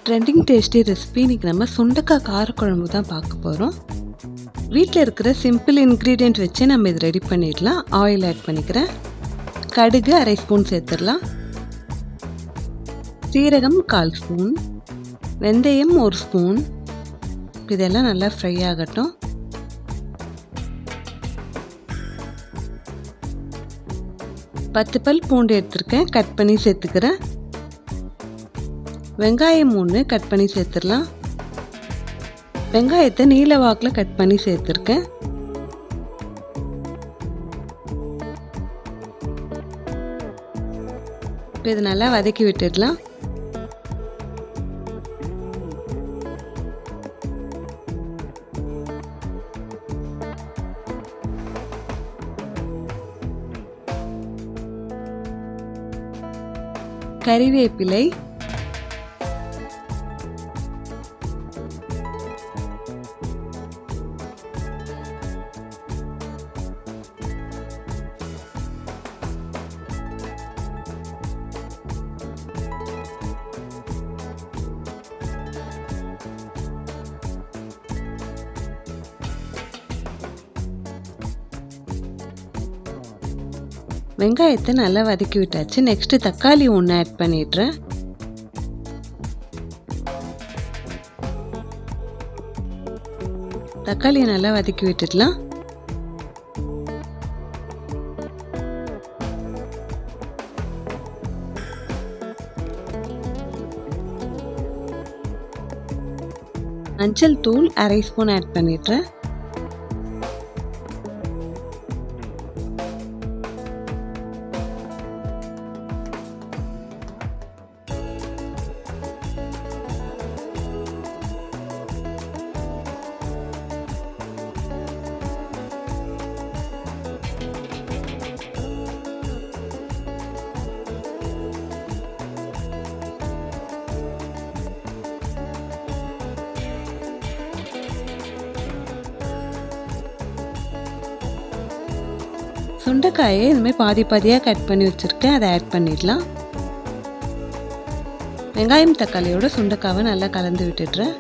Trending tasty recipe இன்றைக்கி நம்ம சுண்டக்காய் காரக்குழம்பு தான் பார்க்க போகிறோம். வீட்டில் இருக்கிற சிம்பிள் இன்க்ரீடியண்ட் வச்சு நம்ம இது ரெடி பண்ணிடலாம். ஆயில் ஆட் பண்ணிக்கிறேன். கடுகு 1/2 ஸ்பூன் சேர்த்துடலாம். சீரகம் 1/4 ஸ்பூன், வெந்தயம் 1 ஸ்பூன். இதெல்லாம் நல்லா ஃப்ரை ஆகட்டும். பத்து பல் பூண்டு எடுத்துருக்கேன், கட் பண்ணி சேர்த்துக்கிறேன். வெங்காயம் 3 கட் பண்ணி சேர்த்துடலாம். வெங்காயத்தை நீல வாக்கில் கட் பண்ணி சேர்த்துருக்கேன். இப்போ இது நல்லா வதக்கி விட்டுடலாம். கறிவேப்பிலை, வெங்காயத்தை நல்லா வதக்கி விட்டாச்சு. நெக்ஸ்ட்டு தக்காளி 1 ஆட் பண்ணிடுறேன். தக்காளியை நல்லா வதக்கி விட்டுடலாம். மஞ்சள் தூள் 1/2 ஸ்பூன் ஆட் பண்ணிடுறேன். சுண்டைக்காயை இதுமாதிரி பாதி பாதியாக கட் பண்ணி வச்சுருக்கேன், அதை ஆட் பண்ணிடலாம். வெங்காயம் தக்காளியோட சுண்டைக்காவை நல்லா கலந்து விட்டுடுறேன்.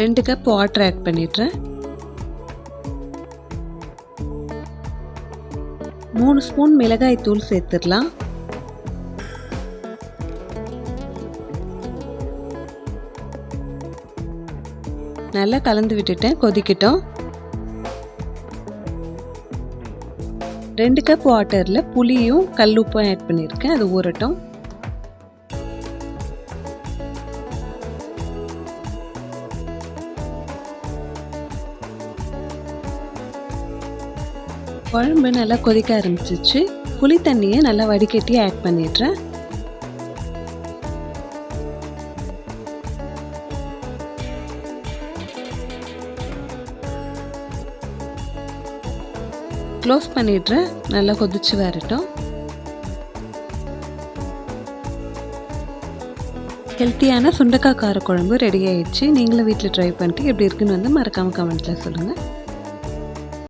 ரெண்டு கப் வாட்டர் ஆட் பண்ணிடுறேன். 3 ஸ்பூன் மிளகாய் தூள் சேர்த்துடலாம். நல்லா கலந்து விட்டுட்டேன், கொதிக்கட்டும். 2 கப் வாட்டரில் புளியும் கல்லுப்பும் ஆட் பண்ணியிருக்கேன், அது ஊறட்டும். குழம்பு நல்லா கொதிக்க ஆரம்பிச்சிச்சு. புளி தண்ணியை நல்லா வடிகட்டி ஆட் பண்ணிடுறேன். க்ளோஸ் பண்ணிடுறேன், நல்லா கொதிச்சு வரட்டும். ஹெல்த்தியான சுண்டைக்காய் காரக்குழம்பு ரெடி ஆயிடுச்சு. நீங்களும் வீட்டில் ட்ரை பண்ணிட்டு எப்படி இருக்குன்னு வந்து மறக்காமல் கமெண்ட்டில் சொல்லுங்கள்.